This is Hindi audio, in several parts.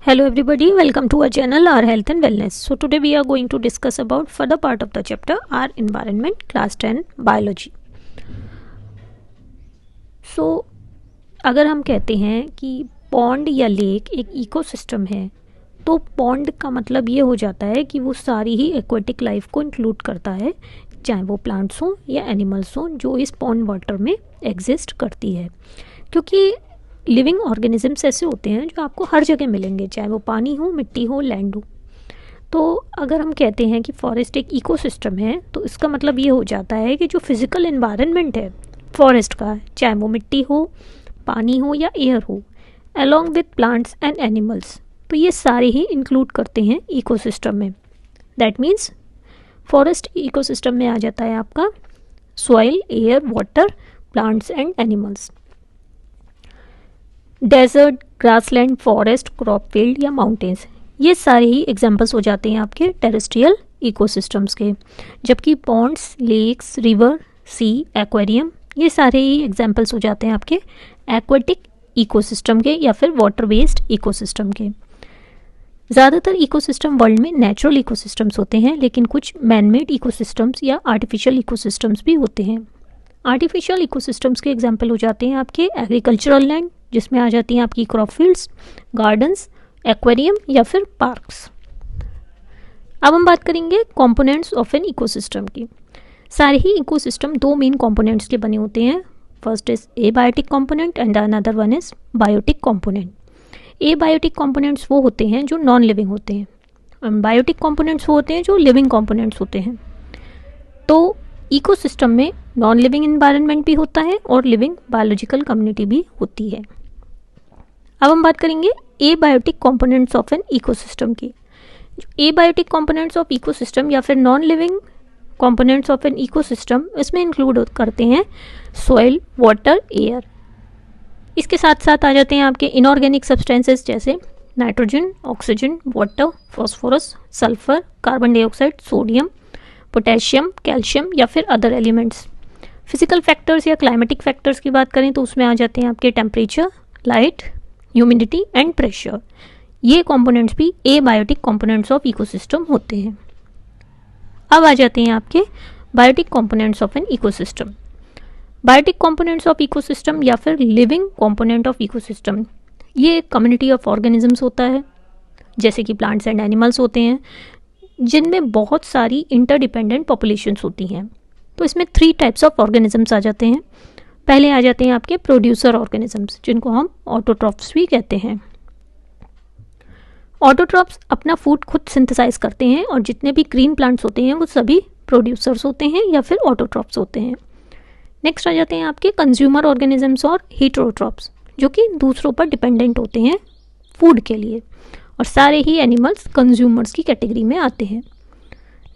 Hello everybody, welcome to our channel our health and wellness. So today we are going to discuss about further part of the chapter our environment class 10 biology. So अगर हम कहते हैं कि पॉन्ड या लेक एक इकोसिस्टम है तो पॉन्ड का मतलब ये हो जाता है कि वो सारी ही एक्वेटिक लाइफ को इंक्लूड करता है, चाहे वो प्लांट्स हों या एनिमल्स हों जो इस पॉन्ड वाटर में एग्जिस्ट करती है। क्योंकि लिविंग ऑर्गेनिजम्स ऐसे होते हैं जो आपको हर जगह मिलेंगे, चाहे वो पानी हो, मिट्टी हो, लैंड हो। तो अगर हम कहते हैं कि फॉरेस्ट एक इकोसिस्टम है तो इसका मतलब ये हो जाता है कि जो फिज़िकल एनवायरनमेंट है फॉरेस्ट का, चाहे वो मिट्टी हो, पानी हो या एयर हो, along with plants and animals, तो ये सारे ही इंक्लूड करते हैं इकोसिस्टम में। दैट मीन्स फॉरेस्ट इकोसिस्टम में आ जाता है आपका soil, air, water, plants and animals. Desert, grassland, forest, crop field या माउंटेन्स, ये सारे ही एग्जांपल्स हो जाते हैं आपके टेरेस्ट्रियल इकोसिस्टम्स के। जबकि पॉन्ड्स, लेक्स, रिवर, सी, एक्वेरियम, ये सारे ही एग्जांपल्स हो जाते हैं आपके एक्वेटिक इकोसिस्टम के या फिर वाटर बेस्ड इकोसिस्टम के। ज़्यादातर इकोसिस्टम वर्ल्ड में नेचुरल इकोसिस्टम्स होते हैं, लेकिन कुछ मैनमेड इकोसिस्टम्स या आर्टिफिशियल इकोसिस्टम्स भी होते हैं। आर्टिफिशियल इकोसिस्टम्स के एग्जांपल हो जाते हैं आपके एग्रीकल्चरल लैंड, जिसमें आ जाती हैं आपकी क्रॉप फील्ड्स, गार्डन्स, एक्वेरियम या फिर पार्क्स। अब हम बात करेंगे कंपोनेंट्स ऑफ एन इकोसिस्टम की। सारे ही इकोसिस्टम दो मेन कंपोनेंट्स के बने होते हैं। First is abiotic component and another one is biotic component. Abiotic components वो होते हैं जो नॉन लिविंग होते हैं और बायोटिक कंपोनेंट्स वो होते हैं जो लिविंग कंपोनेंट्स होते हैं। तो इकोसिस्टम में नॉन लिविंग एनवायरनमेंट भी होता है और लिविंग बायोलॉजिकल कम्युनिटी भी होती है। अब हम बात करेंगे abiotic components of an ecosystem की। एबायोटिक कंपोनेंट्स ऑफ इकोसिस्टम या फिर non living components of an ecosystem, इसमें इंक्लूड करते हैं सॉइल, वाटर, एयर। इसके साथ साथ आ जाते हैं आपके इनऑर्गेनिक सब्सटेंसेस जैसे nitrogen, oxygen, water, phosphorus, sulphur, carbon dioxide, sodium, potassium, calcium या फिर अदर एलिमेंट्स। फिजिकल फैक्टर्स या क्लाइमेटिक फैक्टर्स की बात करें तो उसमें आ जाते हैं आपके temperature, light, humidity and pressure. ये कंपोनेंट्स भी एबायोटिक कंपोनेंट्स ऑफ इकोसिस्टम होते हैं। अब आ जाते हैं आपके biotic components of an ecosystem. Biotic components of ecosystem या फिर लिविंग कंपोनेंट ऑफ इकोसिस्टम, ये एक कम्युनिटी ऑफ ऑर्गेनिजम्स होता है, जैसे कि प्लांट्स एंड एनिमल्स होते हैं, जिनमें बहुत सारी इंटरडिपेंडेंट पॉपुलेशंस होती हैं। तो इसमें 3 टाइप्स ऑफ ऑर्गेनिजम्स आ जाते हैं। पहले आ जाते हैं आपके प्रोड्यूसर ऑर्गेनिजम्स, जिनको हम ऑटोट्रॉफ्स भी कहते हैं। ऑटोट्रॉफ्स अपना फूड खुद सिंथेसाइज करते हैं और जितने भी ग्रीन प्लांट्स होते हैं वो सभी प्रोड्यूसर्स होते हैं या फिर ऑटोट्रॉफ्स होते हैं। नेक्स्ट आ जाते हैं आपके कंज्यूमर ऑर्गेनिजम्स और हीटरोट्रॉफ्स, जो कि दूसरों पर डिपेंडेंट होते हैं फूड के लिए, और सारे ही एनिमल्स कंज्यूमर्स की कैटेगरी में आते हैं।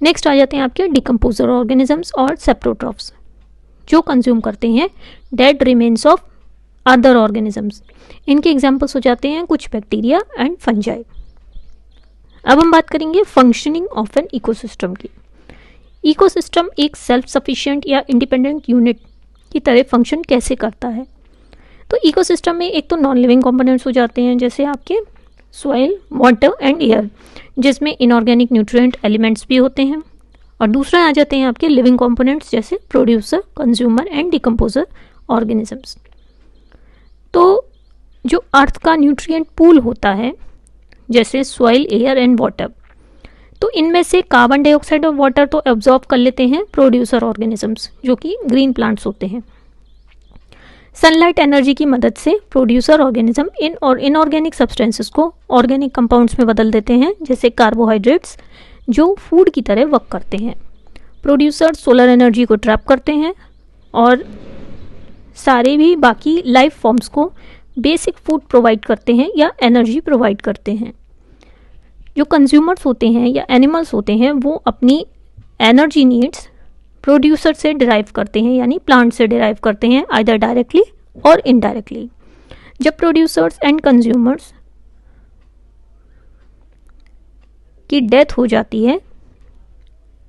नेक्स्ट आ जाते हैं आपके डिकम्पोजर ऑर्गेनिजम्स और सेप्रोट्रॉफ्स, जो कंज्यूम करते हैं dead remains of other organisms. इनके एग्जांपल्स हो जाते हैं कुछ बैक्टीरिया एंड फंजाई। अब हम बात करेंगे फंक्शनिंग ऑफ एन इकोसिस्टम की। इकोसिस्टम एक सेल्फ सफिशिएंट या इंडिपेंडेंट यूनिट की तरह फंक्शन कैसे करता है। तो इकोसिस्टम में एक तो नॉन लिविंग कंपोनेंट्स हो जाते हैं जैसे आपके सॉइल, वाटर एंड एयर, जिसमें इनऑर्गेनिक न्यूट्रिएंट एलिमेंट्स भी होते हैं, और दूसरा आ जाते हैं आपके लिविंग कंपोनेंट्स जैसे producer, consumer and decomposer organisms. तो जो अर्थ का न्यूट्रिएंट पूल होता है जैसे सॉइल, एयर एंड वाटर, तो इनमें से कार्बन डाइऑक्साइड और वाटर तो एब्जॉर्ब कर लेते हैं प्रोड्यूसर ऑर्गेनिजम्स, जो कि ग्रीन प्लांट्स होते हैं। सनलाइट एनर्जी की मदद से प्रोड्यूसर ऑर्गेनिज्म इन और इनऑर्गेनिक सब्सटेंसेस को ऑर्गेनिक कंपाउंड्स में बदल देते हैं जैसे कार्बोहाइड्रेट्स, जो फूड की तरह वर्क करते हैं। प्रोड्यूसर सोलर एनर्जी को ट्रैप करते हैं और सारे भी बाकी लाइफ फॉर्म्स को बेसिक फूड प्रोवाइड करते हैं या एनर्जी प्रोवाइड करते हैं। जो कंज्यूमर्स होते हैं या एनिमल्स होते हैं वो अपनी एनर्जी नीड्स प्रोड्यूसर से डिराइव करते हैं, यानी प्लांट से डिराइव करते हैं, आइदर डायरेक्टली और इनडायरेक्टली। जब प्रोड्यूसर्स एंड कंज्यूमर्स की डेथ हो जाती है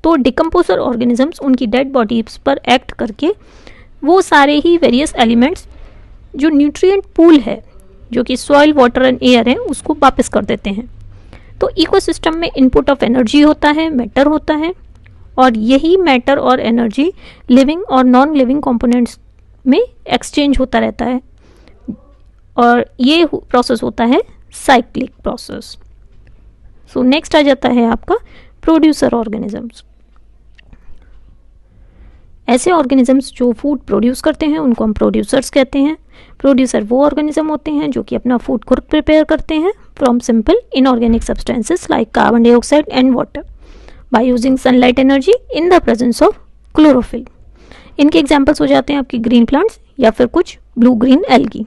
तो डिकम्पोजर ऑर्गेनिजम्स उनकी डेड बॉडीज पर एक्ट करके वो सारे ही वेरियस एलिमेंट्स जो न्यूट्रिएंट पूल है जो कि सॉइल, वाटर एंड एयर है, उसको वापस कर देते हैं। तो इकोसिस्टम में इनपुट ऑफ एनर्जी होता है, मैटर होता है, और यही मैटर और एनर्जी लिविंग और नॉन लिविंग कंपोनेंट्स में एक्सचेंज होता रहता है, और ये प्रोसेस होता है साइक्लिक प्रोसेस। सो नेक्स्ट आ जाता है आपका प्रोड्यूसर ऑर्गेनिजम्स। ऐसे ऑर्गेनिजम्स जो फूड प्रोड्यूस करते हैं उनको हम प्रोड्यूसर्स कहते हैं। प्रोड्यूसर वो ऑर्गेनिज्म होते हैं जो कि अपना फूड खुद प्रिपेयर करते हैं from simple inorganic substances like carbon dioxide and water by using sunlight energy in the presence of chlorophyll. इनके एग्जाम्पल्स हो जाते हैं आपकी ग्रीन प्लांट्स या फिर कुछ blue green algae.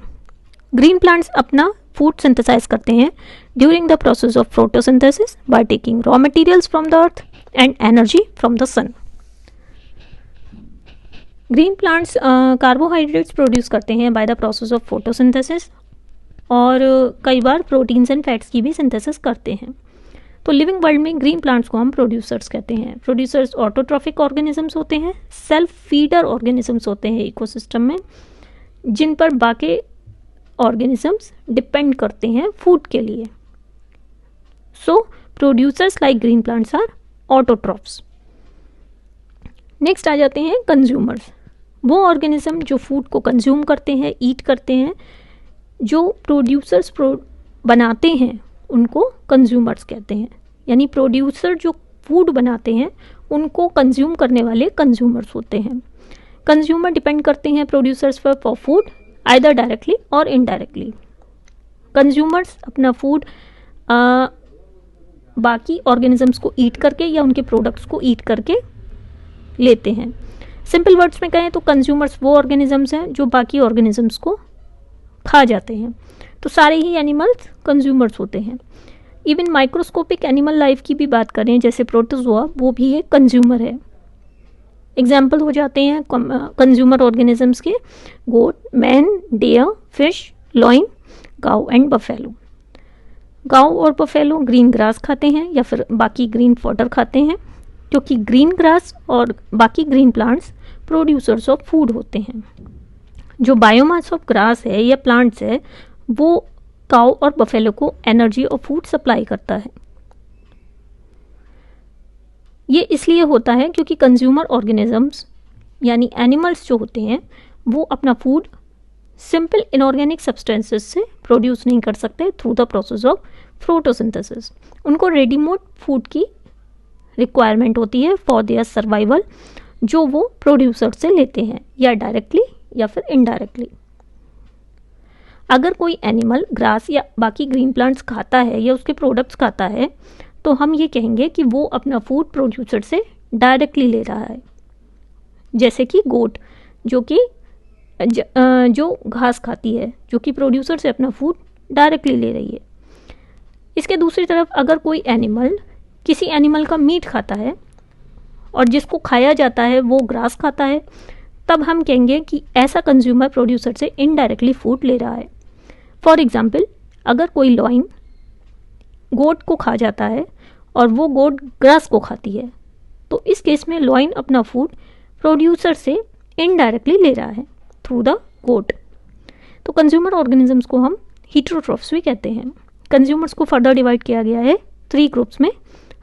Green plants अपना फूड सिंथेसाइज करते हैं during the process of photosynthesis by taking raw materials from the earth and energy from the sun. Green plants carbohydrates produce करते हैं by the process of photosynthesis, और कई बार प्रोटीन्स एंड फैट्स की भी सिंथेसिस करते हैं। तो लिविंग वर्ल्ड में ग्रीन प्लांट्स को हम प्रोड्यूसर्स कहते हैं। प्रोड्यूसर्स ऑटोट्रॉफिक ऑर्गेनिजम्स होते हैं, सेल्फ फीडर ऑर्गेनिजम्स होते हैं इकोसिस्टम में, जिन पर बाकी ऑर्गेनिजम्स डिपेंड करते हैं फूड के लिए। So producers like green plants are autotrophs. Next आ जाते हैं कंज्यूमर्स, वो ऑर्गेनिज्म जो फूड को कंज्यूम करते हैं, ईट करते हैं। जो प्रोड्यूसर्स बनाते हैं उनको कंज्यूमर्स कहते हैं, यानी प्रोड्यूसर जो फूड बनाते हैं उनको कंज्यूम करने वाले कंज्यूमर्स होते हैं। कंज्यूमर डिपेंड करते हैं प्रोड्यूसर्स पर फॉर फूड आइदर डायरेक्टली और इनडायरेक्टली। कंज्यूमर्स अपना फूड बाकी ऑर्गेनिजम्स को ईट करके या उनके प्रोडक्ट्स को ईट करके लेते हैं। सिंपल वर्ड्स में कहें तो कंज्यूमर्स वो ऑर्गेनिजम्स हैं जो बाकी ऑर्गेनिजम्स को खा जाते हैं। तो सारे ही एनिमल्स कंज्यूमर्स होते हैं। इवन माइक्रोस्कोपिक एनिमल लाइफ की भी बात करें जैसे प्रोटोजोआ, वो भी एक कंज्यूमर है। एग्जाम्पल हो जाते हैं कंज्यूमर ऑर्गेनिजम्स के गोट, मैन, डेयर, फिश, लॉइन, गाउ एंड बफेलो। गाउ और बफेलो ग्रीन ग्रास खाते हैं या फिर बाकी ग्रीन फॉडर खाते हैं, क्योंकि ग्रीन ग्रास और बाकी green plants producers of food होते हैं। जो बायोमास ऑफ ग्रास है या प्लांट्स है वो काउ और बफेलो को एनर्जी और फूड सप्लाई करता है। ये इसलिए होता है क्योंकि कंज्यूमर ऑर्गेनिजम्स यानी एनिमल्स जो होते हैं वो अपना फूड सिंपल इनऑर्गेनिक सब्सटेंसेस से प्रोड्यूस नहीं कर सकते through the process of photosynthesis. उनको रेडीमेड फूड की रिक्वायरमेंट होती है फॉर देयर सर्वाइवल, जो वो प्रोड्यूसर से लेते हैं या डायरेक्टली या फिर इनडायरेक्टली। अगर कोई एनिमल ग्रास या बाकी ग्रीन प्लांट्स खाता है या उसके प्रोडक्ट्स खाता है तो हम ये कहेंगे कि वो अपना फूड प्रोड्यूसर से डायरेक्टली ले रहा है। जैसे कि गोट जो घास खाती है, जो कि प्रोड्यूसर से अपना फूड डायरेक्टली ले रही है। इसके दूसरी तरफ अगर कोई एनिमल किसी एनिमल का मीट खाता है और जिसको खाया जाता है वो ग्रास खाता है, तब हम कहेंगे कि ऐसा कंज्यूमर प्रोड्यूसर से इनडायरेक्टली फूड ले रहा है। फॉर एग्जाम्पल, अगर कोई लॉइन गोट को खा जाता है और वो गोट ग्रास को खाती है, तो इस केस में लॉइन अपना फूड प्रोड्यूसर से इनडायरेक्टली ले रहा है थ्रू द गोट। तो कंज्यूमर ऑर्गेनिजम्स को हम हीटेरोट्रॉफ्स भी कहते हैं। कंज्यूमर्स को फर्दर डिवाइड किया गया है 3 ग्रुप्स में,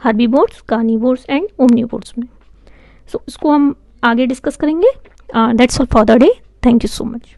हर्बीवोर्स, कार्निवोर्स एंड ओमनिवोर्स में। सो इसको हम आगे डिस्कस करेंगे। That's all for the day. Thank you so much.